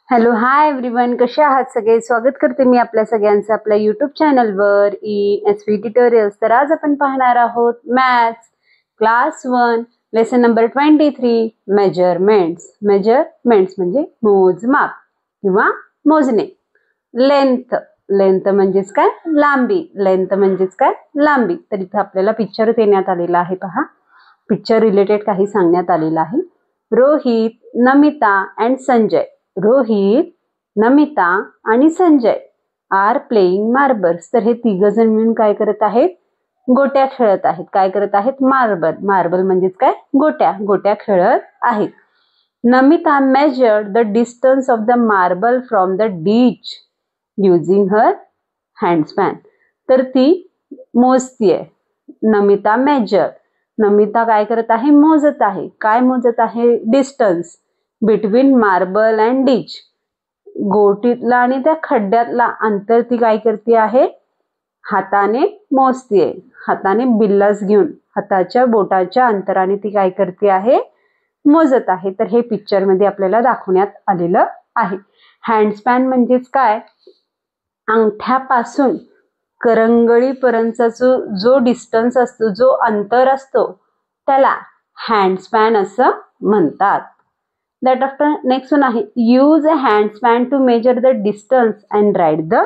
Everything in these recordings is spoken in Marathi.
हॅलो हाय एव्हरीवन, कसे आहात सगळे? स्वागत करते मी आपल्या सगळ्यांचं आपल्या यूट्यूब चॅनलवर ESV ट्युटोरियल्स. तर आज आपण पाहणार आहोत maths class 1 lesson number 23 measurements. Measurements म्हणजे मोजमाप किंवा मोजणे. लेंथ, लेंथ म्हणजेच काय? लांबी. लेंथ म्हणजेच काय? लांबी. तर इथे आपल्याला पिक्चर देण्यात आलेला आहे. पहा, पिक्चर रिलेटेड काही सांगण्यात आलेलं आहे. रोहित, नमिता अँड संजय. रोहित, नमिता आणि संजय आर प्लेइंग मार्बल्स. तर हे तिघ जण मिळून काय करत आहेत? गोट्या खेळत आहेत. काय करत आहेत? मार्बल. मार्बल म्हणजेच काय? गोट्या. गोट्या खेळत आहेत. Namita measured the distance of the marble from the ditch using her handspan. तर ती मोजतीये. नमिता मेजर. नमिता काय करत आहे? मोजत आहे. काय मोजत आहे? Distance between marble and ditch. गोटीतला आणि त्या खड्ड्यातला अंतर ती काय करते आहे? हाताने मोजतीये. हाताने बिल्लास घेऊन हाताच्या बोटाच्या अंतराने ती काय करते आहे? मोजत आहे. तर हे पिक्चर मध्ये आपल्याला दाखवण्यात आलेलं आहे. हँडस्पॅन म्हणजेच काय? अंगठ्यापासून करंगळीपर्यंतचा जो डिस्टन्स असतो, जो अंतर असतो, त्याला हँडस्पॅन असं म्हणतात. That after next one आहे use a handspan to measure the distance and write the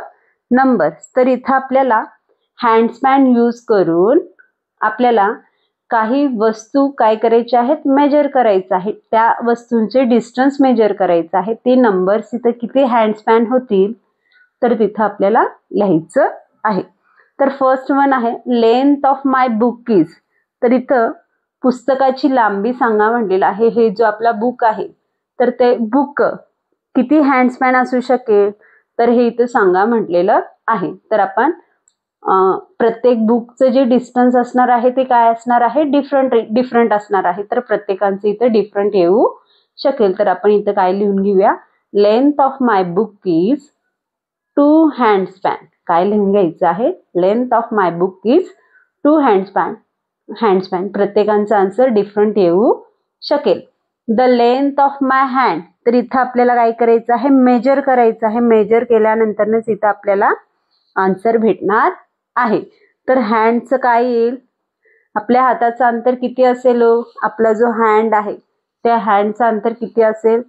numbers. तर इथं आपल्याला हँडस्पॅन यूज करून आपल्याला काही वस्तू काय करायच्या आहेत? मेजर करायचं आहे. त्या वस्तूंचे डिस्टन्स मेजर करायचं आहे. ते नंबर्स इथं किती हँडस्पॅन होतील तर तिथं आपल्याला लिहायचं आहे. तर फर्स्ट वन आहे length of my book is. तर इथं पुस्तकाची लांबी सांगा म्हणलेलं आहे. हे जो आपला बुक आहे तर ते बुक किती हँडस्पॅन असू शकेल तर हे इथं सांगा म्हटलेलं आहे. तर आपण प्रत्येक बुकचं जे डिस्टन्स असणार आहे ते काय असणार आहे? डिफरंट असणार आहे. तर प्रत्येकांचं इथं डिफरंट येऊ शकेल. तर आपण इथं काय लिहून घेऊया? Length of my book is 2 handspan. काय लिहून घ्यायचं आहे? Length of my book is 2 handspan. Handspan प्रत्येकांचं आन्सर डिफरंट येऊ शकेल. The length of my hand. तर इथं आपल्याला काय करायचं आहे? मेजर करायचं आहे. मेजर केल्यानंतरच इथं आपल्याला आन्सर भेटणार आहे. तर हँडचं काय येईल? आपल्या हाताचं अंतर किती असेल? आपला जो हँड आहे त्या हँडचं अंतर किती असेल?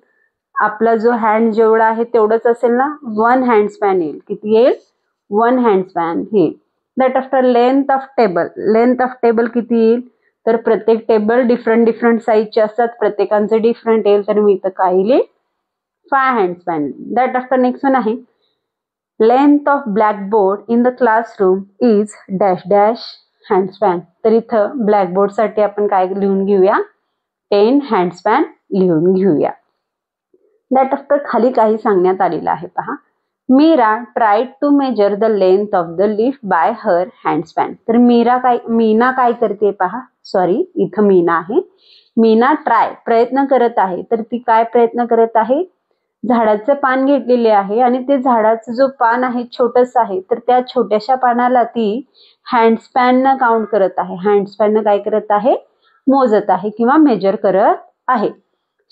आपला जो हँड जेवढा आहे तेवढंच असेल ना? 1 हँडस्पॅन येईल. किती येईल? 1 हँडस्पॅन येईल. That after length of table. Length of table किती येईल? तर प्रत्येक टेबल डिफरंट साईजचे असतात. प्रत्येकांचे डिफरंट येईल. तर मी इथं काय येईल? 5 handspan. That after next one आहे length of blackboard in the classroom is dash dash handspan. तर इथं ब्लॅकबोर्ड साठी आपण काय लिहून घेऊया? 10 हँडस्पॅन लिहून घेऊया. दॅट आफ्टर खाली काही सांगण्यात आलेलं आहे. पहा, Meera tried to measure the length of the lift by her handspan. तर मीना काय करते? पहा, सॉरी इथं मीना आहे. मीना प्रयत्न करत आहे. तर ती काय प्रयत्न करत आहे? झाडाचं पान घेतलेले आहे आणि ते झाडाचं जो पान आहे छोटस आहे. तर त्या छोट्याशा पानाला ती हँडस्पॅननं काउंट करत आहे. हँडस्पॅननं काय करत आहे? मोजत आहे किंवा मेजर करत आहे.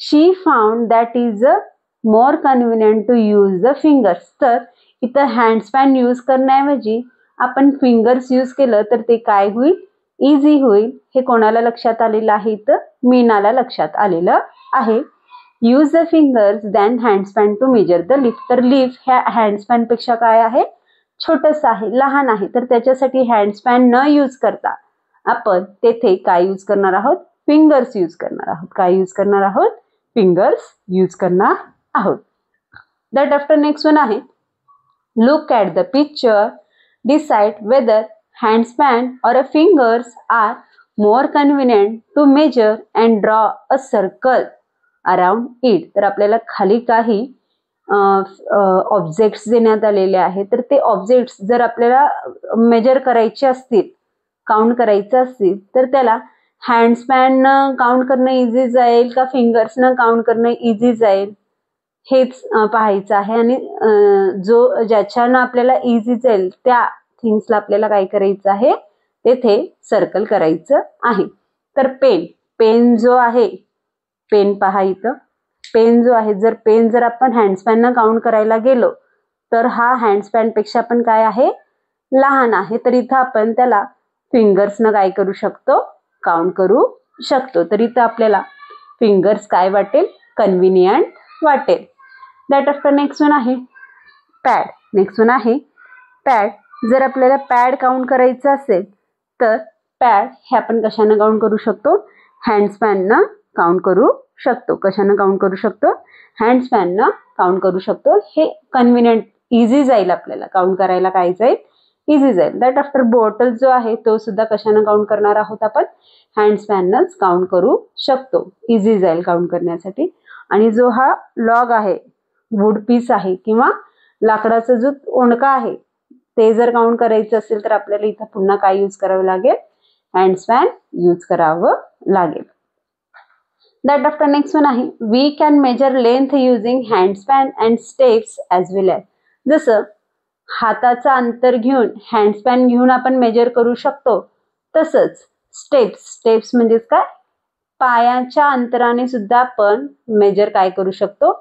She found that is more convenient to use the fingers. तर इथं हँडस्पॅन यूज करण्याऐवजी आपण फिंगर्स यूज केलं तर ते काय होईल? इझी होईल. हे कोणाला लक्षात आलेलं आहे? इथं मीनाला लक्षात आलेलं आहे. Use the fingers than handspan to measure the lift. तर लिफ्ट ह्या हँडस्पॅन पेक्षा काय आहे? छोटस आहे, लहान आहे. तर त्याच्यासाठी हँडस्पॅन न यूज करता आपण तेथे काय यूज करणार आहोत? फिंगर्स यूज करणार आहोत. काय यूज करणार आहोत? फिंगर्स यूज करणार आहोत. दॅट आफ्टर नेक्स्ट वन आहे look at the picture, decide whether handspan or a fingers are more convenient to measure and draw a circle around it. तर आपल्याला खाली काही ऑब्जेक्ट्स देण्यात आलेले आहेत. तर ते ऑब्जेक्ट्स जर आपल्याला मेजर करायचे असतील, काउंट करायचं असतील तर त्याला हँडस्पॅननं काउंट करणं इझी जाईल का फिंगर्सनं काउंट करणं इझी जाईल हेच पाहायचं आहे. आणि ज्याच्यानं आपल्याला इझी जाईल त्या थिंग्सला आपल्याला काय करायचं आहे? तेथे सर्कल करायचं आहे. तर पेन जो आहे, पेन पहा इथं पेन जो आहे, जर पेन जर आपण हँडस्पॅननं काउंट करायला गेलो तर हा हँडस्पॅनपेक्षा पण काय आहे, लहान आहे. तर इथं आपण त्याला फिंगर्सनं काय करू शकतो, काउंट करू शकतो. तर इथं आपल्याला फिंगर्स काय वाटेल, कन्व्हिनियंट वाटेल. दॅट आफ्टर नेक्स्ट वन आहे पॅड. नेक्स्ट वन आहे पॅड. जर आपल्याला पॅड काउंट करायचं असेल तर पॅड हे आपण कशानं काउंट करू शकतो, हँडस्पॅननं काउंट करू शकतो. कशानं काउंट करू शकतो, हँडस्पॅननं काउंट करू शकतो. हे कन्व्हिनियंट, इझी जाईल आपल्याला काउंट करायला, काय जाईल, इझी जाईल. दॅट आफ्टर बॉटल जो आहे तो सुद्धा कशानं काउंट करणार आहोत आपण, हँडस्पॅननंच काउंट करू शकतो. इझी जाईल काउंट करण्यासाठी. आणि जो हा लॉग आहे, वूड पीस आहे किंवा लाकडाचा जो ओंडका आहे ते जर काउंट करायचं असेल तर आपल्याला इथं पुन्हा काय यूज करावं लागेल, हँडस्पॅन यूज करावं लागेल. दॅट आफ्टर नेक्स्ट वन आहे we can measure length using handspan and steps as well as. जसं हाताचा अंतर घेऊन हँडस्पॅन घेऊन आपण मेजर करू शकतो, तसंच स्टेप्स म्हणजेच काय, पायाच्या अंतराने सुद्धा आपण मेजर काय करू शकतो,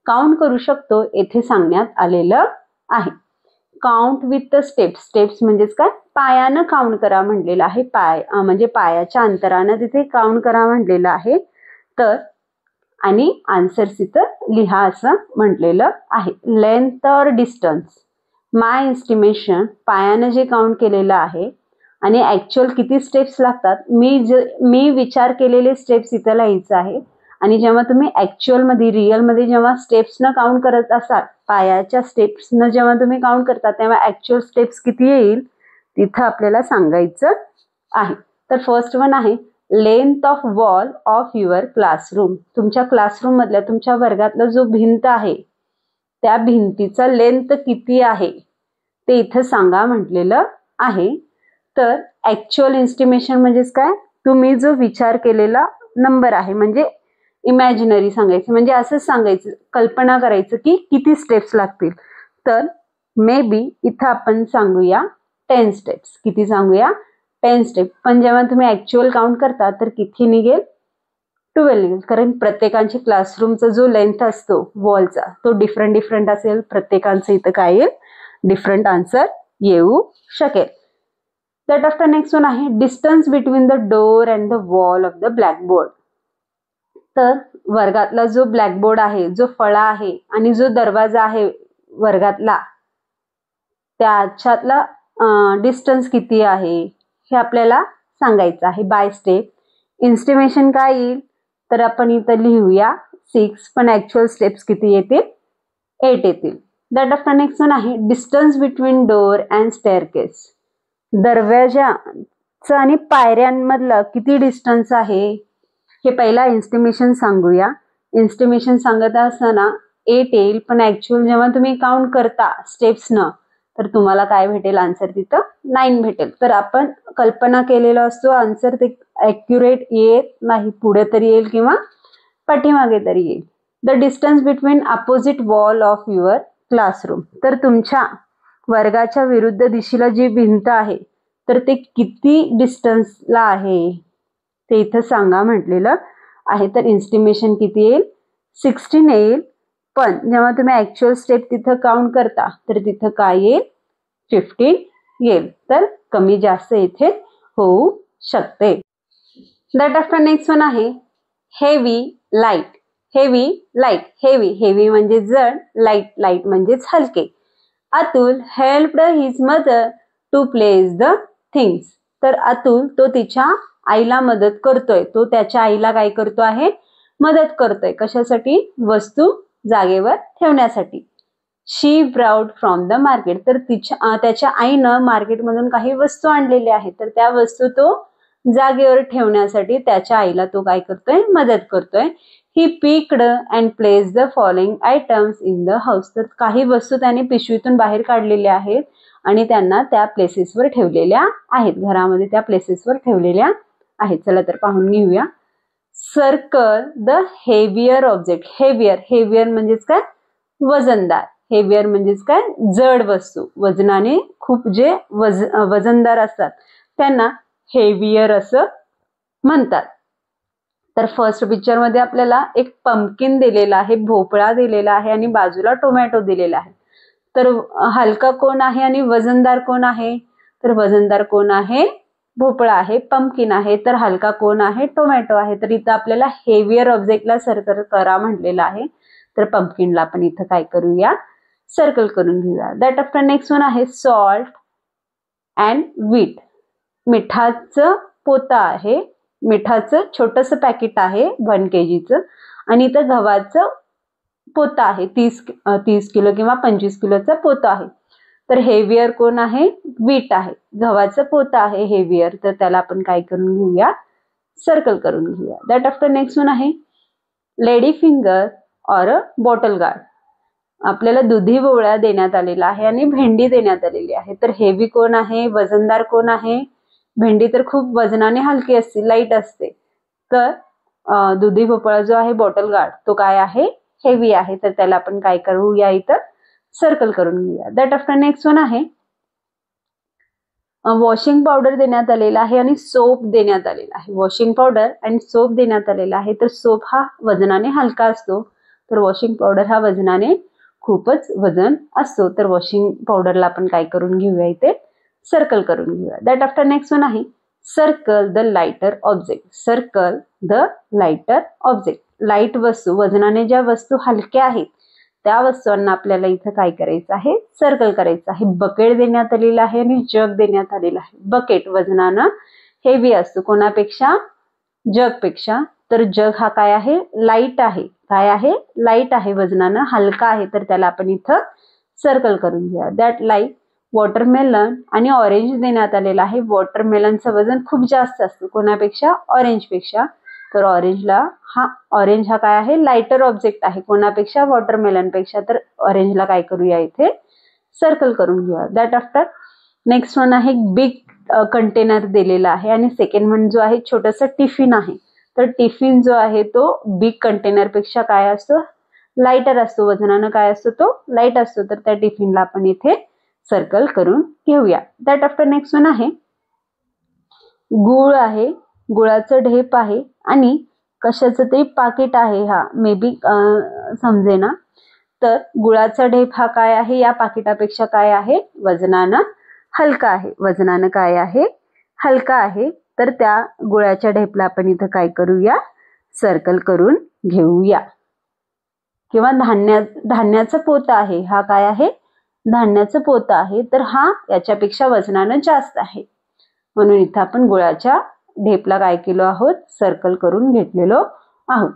काउंट करू शकतो. येथे सांगण्यात आलेलं आहे. काउंट विथ द स्टेप्स म्हणजेच काय, पायानं काउंट करा म्हणलेलं आहे. पाय म्हणजे पायाच्या अंतरानं तिथे काउंट करा म्हणलेलं आहे. तर आणि आन्सर्स इथं लिहा असं म्हटलेलं आहे. लेंथ और डिस्टन्स, माय एस्टिमेशन, पायानं जे काउंट केलेलं आहे आणि ॲक्च्युअल किती स्टेप्स लागतात, मी विचार केलेले स्टेप्स इथं लिहायचं आहे. आणि जेव्हा तुम्ही ॲक्च्युअलमध्ये, रिअलमध्ये जेव्हा स्टेप्सनं काउंट करत असाल, पायाच्या स्टेप्सनं जेव्हा तुम्ही काउंट करता तेव्हा ॲक्च्युअल स्टेप्स किती येईल तिथं आपल्याला सांगायचं आहे. तर फर्स्ट वन आहे length of wall of your classroom. तुमच्या क्लासरूममधल्या, तुमच्या वर्गातला जो भिंत आहे त्या भिंतीचा लेंथ किती आहे ते इथं सांगा म्हटलेलं आहे. तर ॲक्च्युअल एस्टिमेशन म्हणजेच काय, तुम्ही जो विचार केलेला नंबर आहे, म्हणजे इमॅजिनरी सांगायचं, म्हणजे असंच सांगायचं, कल्पना करायचं की किती स्टेप्स लागतील. तर मे बी इथं आपण सांगूया 10 स्टेप्स. किती सांगूया, 10 स्टेप. पण जेव्हा तुम्ही ॲक्च्युअल काउंट करता तर किती निघेल, 12 निघेल. कारण प्रत्येकांची क्लासरूमचा जो लेंथ असतो वॉलचा तो डिफरंट असेल. प्रत्येकांचं इथं काय येईल, डिफरंट आन्सर येऊ शकेल. दॅट आफ्टर नेक्स्ट वन आहे distance between the door and the wall of the blackboard. तर वर्गातला जो ब्लॅकबोर्ड आहे, जो फळा आहे आणि जो दरवाजा आहे वर्गातला, त्याच्यातला डिस्टन्स किती आहे हे आपल्याला सांगायचं आहे बाय स्टेप. एस्टिमेशन काय येईल तर आपण इथं लिहूया 6, पण ॲक्च्युअल स्टेप्स किती येतील, 8 येतील. दॅट आफ्टर नेक्स्ट वन आहे distance between door and staircase. दरवाजाचं आणि पायऱ्यांमधलं किती डिस्टन्स आहे हे पहिला एस्टिमेशन सांगूया. एस्टिमेशन सांगत असताना 8 येईल, पण ॲक्च्युअल जेव्हा तुम्ही काउंट करता स्टेप्सनं तर तुम्हाला काय भेटेल, आन्सर तिथं 9 भेटेल. तर आपण कल्पना केलेला असतो आन्सर, ते ॲक्युरेट येत नाही, पुढे तरी येईल किंवा पाठीमागे तरी येईल. The distance between opposite wall of your classroom. तर तुमच्या वर्गाच्या विरुद्ध दिशेला जी भिंत आहे तर ते किती डिस्टन्सला आहे ते इथं सांगा म्हटलेलं आहे. तर एस्टिमेशन किती येईल, 16 येईल. पण जेव्हा तुम्ही ॲक्च्युअल स्टेप तिथं काउंट करता तर तिथं काय येईल, 15 येईल. तर कमी जास्त इथे होऊ शकते. दॅट आफ्टर नेक्स्ट वन आहे हेवी लाईट. हेवी म्हणजे जड, लाईट म्हणजेच हलके. Atul helped his mother to place the things. तर अतुल तो तिच्या आईला मदत करतोय, तो त्याच्या आईला काय करतो आहे, मदत करतोय. कशासाठी, वस्तू जागेवर ठेवण्यासाठी. शी ब्राउड फ्रॉम द मार्केट. तर त्याच्या आईनं मार्केटमधून काही वस्तू आणलेल्या आहेत, तर त्या वस्तू तो जागेवर ठेवण्यासाठी त्याच्या आईला तो काय करतोय, मदत करतोय. He picked and place the following items in the house. तर काही वस्तू त्याने पिशवीतून बाहेर काढलेल्या आहेत आणि त्यांना त्या प्लेसेसवर ठेवलेल्या आहेत, घरामध्ये त्या प्लेसेसवर ठेवलेल्या आहेत. चला तर पाहून घेऊया. Circle the heavier object. Heavier म्हणजेच काय, वजनदार. हेवियर म्हणजेच काय, जड वस्तू, वजनाने खूप जे वजनदार असतात त्यांना हेवियर असं म्हणतात. तर फर्स्ट पिक्चर मध्ये आपल्याला एक पंपकिन दिलेला आहे, भोपळा दिलेला आहे आणि बाजूला टोमॅटो दिलेला आहे. तर हलका कोण आहे आणि वजनदार कोण आहे? तर वजनदार कोण आहे? भोपळा आहे, पंपकिन आहे. तर हलका कोण आहे? टोमॅटो आहे. तर इथं आपल्याला हेवियर ऑब्जेक्टला सर्कल करा म्हटलेलं आहे. तर पंपकिनला आपण इथं काय करूया? सर्कल करून घेऊया. दॅट आफ्टर नेक्स्ट वन आहे सॉल्ट अँड व्हीट. मिठाचं पोतं आहे, मिठाचं छोटंसं पॅकेट आहे 1 kgचं आणि इथं गव्हाचं पोतं आहे 30 किलो किंवा 25 किलोचं पोतं आहे. तर हेवियर कोण आहे? व्हीट आहे, गव्हाचं पोतं आहे हेवियर. तर त्याला आपण काय करून घेऊया? सर्कल करून घेऊया. दॅट आफ्टर नेक्स्ट वन आहे lady finger or a bottle gourd. आपल्याला दुधी भोवळा देण्यात आलेला आहे आणि भेंडी देण्यात आलेली आहे. तर हेवी कोण आहे? वजनदार कोण आहे? भेंडी तर खूप वजनाने हलकी असते, लाईट असते. तर दुधी भोपळा जो आहे बॉटल गार्ड तो काय आहे? हेवी आहे. तर त्याला आपण काय करूया? इथं सर्कल करून घेऊया. दॅट आफ्टर नेक्स्ट वन आहे वॉशिंग पावडर देण्यात आलेला आहे आणि सोप देण्यात आलेला आहे. वॉशिंग पावडर आणि सोप देण्यात आलेला आहे. तर सोप हा वजनाने हलका असतो, तर वॉशिंग पावडर हा वजनाने खूपच वजन असतो. तर वॉशिंग पावडरला आपण काय करून घेऊया? इथे सर्कल करून घेऊया. दॅट आफ्टर नेक्स्ट वन आहे circle the lighter object. Circle the lighter object. Light वस्तू, वजनाने ज्या वस्तू हलक्या आहेत त्या वस्तूंना आपल्याला इथं काय करायचं आहे? सर्कल करायचं आहे. बकेट देण्यात आलेला आहे आणि जग देण्यात आलेला आहे. बकेट वजनानं हेवी असतो, कोणापेक्षा? जगपेक्षा. तर जग हा काय आहे? लाईट आहे. काय आहे? लाईट आहे, वजनानं हलका आहे. तर त्याला आपण इथं सर्कल करून घेऊया. दॅट लाईक वॉटरमेलन आणि ऑरेंज देण्यात आलेला आहे. वॉटरमेलनचं वजन खूप जास्त असतं, कोणापेक्षा? ऑरेंजपेक्षा. तर ऑरेंज हा काय आहे? लाइटर ऑब्जेक्ट आहे, कोणापेक्षा? वॉटरमेलन पेक्षा. तर ऑरेंजला काय करूया? इथे सर्कल करून घेऊया. दॅट आफ्टर नेक्स्ट वन आहे बिग कंटेनर दिलेला आहे आणि सेकंड वन जो आहे छोटंसं टिफिन आहे. तर टिफिन जो आहे तो बिग कंटेनर पेक्षा काय असतो? लाइटर असतो, वजनानं काय असतो? तो लाईट असतो. तर त्या टिफिनला आपण इथे सर्कल करून घेऊया. दॅट आफ्टर नेक्स्ट वन आहे गुळ आहे, गुळाचं ढेप आहे आणि कशाचं तरी पाकिट आहे. हा मे बी समजेना. तर गुळाचा ढेप हा काय आहे? या पाकिटापेक्षा काय आहे? वजनानं हलका आहे. वजनानं काय आहे? हलका आहे. तर त्या गुळाच्या ढेपला आपण इथं काय करूया? सर्कल करून घेऊया. किंवा धान्याचं पोतं आहे, हा काय आहे? धान्याचं पोतं आहे. तर हा याच्यापेक्षा वजनानं जास्त आहे, म्हणून इथं आपण गुळाच्या ढेपला काय केलो आहोत? सर्कल करून घेतलेलो आहोत.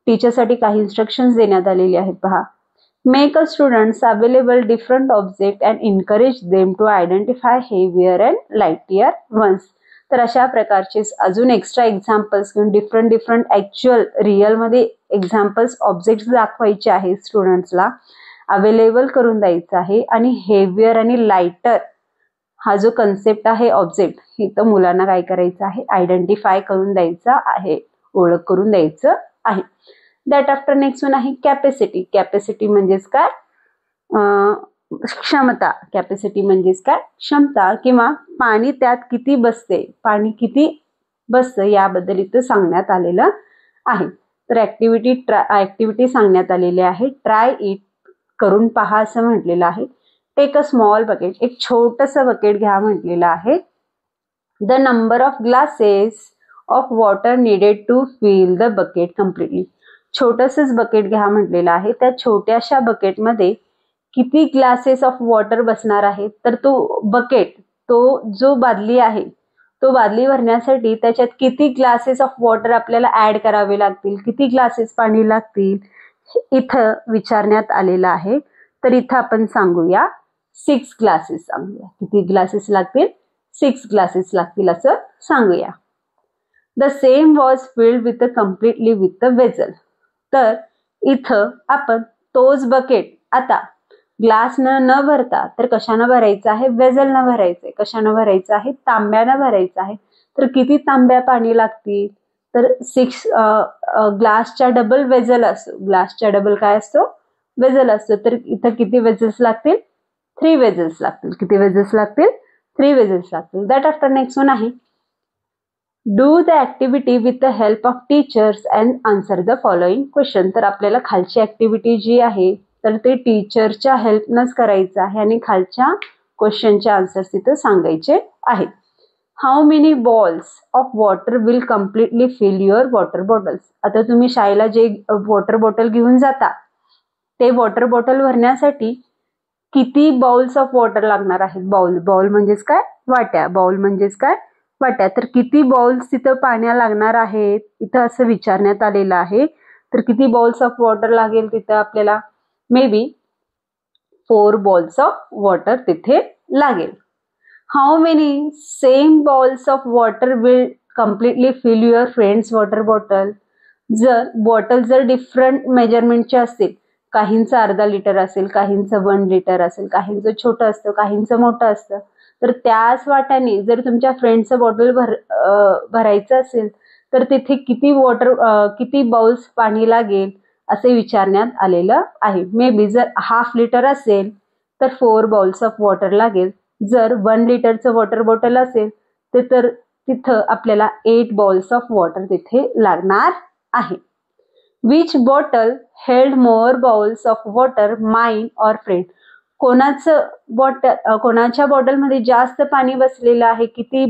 टीचरसाठी काही इन्स्ट्रक्शन्स देण्यात आलेले आहेत पहा. Make a students available different object and encourage them to identify heavier and lighter ones. तर अशा प्रकारचे अजून एक्स्ट्रा एक्झाम्पल्स घेऊन डिफरंट ऍक्च्युअल रिअलमध्ये एक्झाम्पल्स ऑब्जेक्ट्स दाखवायचे आहेत स्टुडंट्सला, अवेलेबल करून द्यायचं आहे. आणि हेवियर आणि लाइटर हा जो कन्सेप्ट आहे ऑब्जेक्ट, हे तर मुलांना काय करायचं आहे? आयडेंटिफाय करून द्यायचा आहे, ओळख करून द्यायचं आहे. दॅट आफ्टर नेक्स्ट वन आहे कॅपॅसिटी. कॅपॅसिटी म्हणजेच काय? क्षमता. कॅपॅसिटी म्हणजेच काय? क्षमता. किंवा पाणी त्यात किती बसते, पाणी किती बसतं याबद्दल इथं सांगण्यात आलेलं आहे. तर ऍक्टिव्हिटी सांगण्यात आलेली आहे. ट्राय इट, करून पहा असं म्हटलेलं आहे. टेक अ स्मॉल बकेट, एक छोटंसं बकेट घ्या म्हटलेलं आहे. The number of glasses of water needed to fill the bucket completely. छोटंसंच बकेट घ्या म्हटलेलं आहे. त्या छोट्याशा बकेटमध्ये किती ग्लासेस ऑफ वॉटर बसणार आहेत? तर तो बकेट, तो जो बादली आहे, तो बादली भरण्यासाठी त्याच्यात किती ग्लासेस ऑफ वॉटर आपल्याला ऍड करावे लागतील, किती ग्लासेस पाणी लागतील, इथं विचारण्यात आलेलं आहे. तर इथं आपण सांगूया 6 ग्लासेस सांगूया. किती ग्लासेस लागतील? 6 ग्लासेस लागतील असं सांगूया. The same was filled with completely with the vessel. तर इथं आपण तोच बकेट आता ग्लासनं न भरता तर कशानं भरायचं आहे? वेझलनं भरायचं आहे. कशानं भरायचं आहे? तांब्यानं भरायचं आहे. तर किती तांब्या पाणी लागतील? तर 6 ग्लासच्या डबल वेझल असतो. ग्लासच्या डबल काय असतो? वेझल असतो. तर इथं किती वेझल्स लागतील? 3 वेझल्स लागतील. किती वेझल्स लागतील? 3 वेझल्स लागतील. दॅट आफ्टर नेक्स्ट वन आहे do the activity with the help of teachers and answer the following question. तर आपल्याला खालची ॲक्टिव्हिटी जी आहे तर ते टीचरच्या हेल्पनंच करायचं आहे आणि खालच्या क्वेश्चनचे आन्सर्स तिथं सांगायचे आहेत. How many bowls of water will completely fill your water bottles. आता तुम्ही शाळेला जे वॉटर बॉटल घेऊन जाता ते वॉटर बॉटल भरण्यासाठी किती बाउल्स ऑफ वॉटर लागणार आहेत. बाउल म्हणजेच काय, वाट्या. बाउल म्हणजेच काय, वाट्या. तर किती बाउल्स तिथं पाण्या लागणार आहेत इथं असं विचारण्यात आलेलं आहे. तर किती बाउल्स ऑफ वॉटर लागेल तिथं आपल्याला, maybe 4 bowls of water तिथे लागेल. How many same bowls of water will completely fill your friends water bottle. जर बॉटल जर डिफरंट मेजरमेंटचे असतील, काहींचं अर्धा लिटर असेल, काहींचं 1 लिटर असेल, काहींचं छोटं असतं, काहींचं मोठं असतं, तर त्याच वाट्याने जर तुमच्या फ्रेंडचं बॉटल भरायचं असेल तर तिथे किती बाउल्स पाणी लागेल असे विचारण्यात आलेलं आहे. मे बी जर 1/2 लिटर असेल तर 4 बाउल्स ऑफ वॉटर लागेल. जर 1 लिटरचं वॉटर बॉटल असेल तर तिथं आपल्याला 8 बाउल्स ऑफ वॉटर तिथे लागणार आहे. Which bottle held more bowls of water, mine और फ्रेंड. कोणाच्या बॉटलमध्ये जास्त पाणी बसलेलं आहे, किती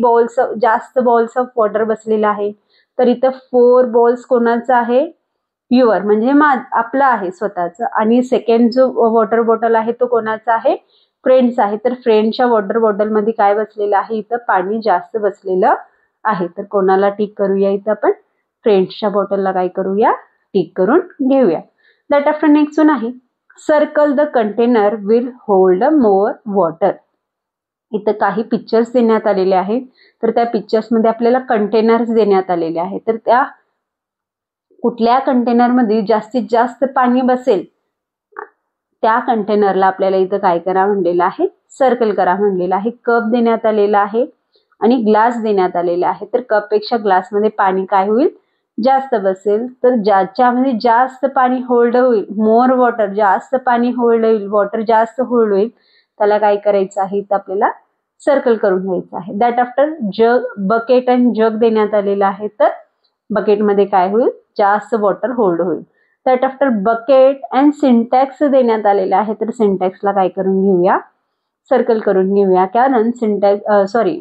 जास्त बाउल्स ऑफ वॉटर बसलेला आहे. तर इथं 4 बाउल्स कोणाचं आहे, युअर म्हणजे आपलं आहे स्वतःचं. आणि सेकंड जो वॉटर बॉटल आहे तो कोणाचा आहे, फ्रेंड्स आहे. तर फ्रेंडच्या वॉटर बॉटलमध्ये काय बसलेलं आहे, इथं पाणी जास्त बसलेलं आहे. तर कोणाला टिक करूया, इथं आपण फ्रेंड्सच्या बॉटलला काय करूया, टिक करून घेऊया. दॅट आफ्टर नेक्स्ट वन आहे circle the container will hold more water. इथं काही पिक्चर्स देण्यात आलेले आहेत. तर त्या पिक्चर्समध्ये आपल्याला कंटेनर्स देण्यात आलेले आहेत. तर त्या कुठल्या कंटेनरमध्ये जास्तीत जास्त पाणी बसेल त्या कंटेनरला आपल्याला इथं काय करा म्हणलेलं आहे, सर्कल करा म्हणलेलं आहे. कप देण्यात आलेला आहे आणि ग्लास देण्यात आलेला आहे. तर कपपेक्षा ग्लासमध्ये पाणी काय होईल, जास्त बसेल. तर ज्याच्यामध्ये जास्त पाणी होल्ड होईल, मोर वॉटर, जास्त पाणी होल्ड होईल, वॉटर जास्त होल्ड होईल, त्याला काय करायचं आहे, तर आपल्याला सर्कल करून घ्यायचं आहे. दॅट आफ्टर जग, बकेट अँड जग देण्यात आलेलं आहे. तर बकेटमध्ये काय होईल, जास्त वॉटर होल्ड होईल. That after bucket and syntax देण्यात आलेलं आहे. तर सिंटॅक्सला काय करून घेऊया, सर्कल करून घेऊया. कारण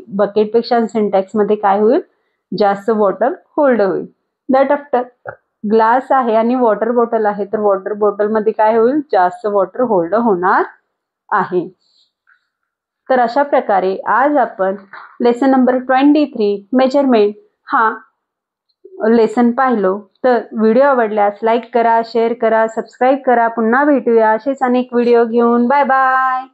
बकेटपेक्षा सिंटॅक्समध्ये काय होईल, जास्त वॉटर होल्ड होईल. दॅट आफ्टर ग्लास आहे आणि वॉटर बॉटल आहे. तर वॉटर बॉटलमध्ये काय होईल, जास्त वॉटर होल्ड होणार आहे. तर अशा प्रकारे आज आपण लेसन नंबर 23 मेजरमेंट हा लेसन पाहिलो. तर व्हिडिओ आवडल्यास लाईक करा, शेअर करा, सबस्क्राईब करा. पुन्हा भेटूया असेच अनेक व्हिडिओ घेऊन. Bye bye.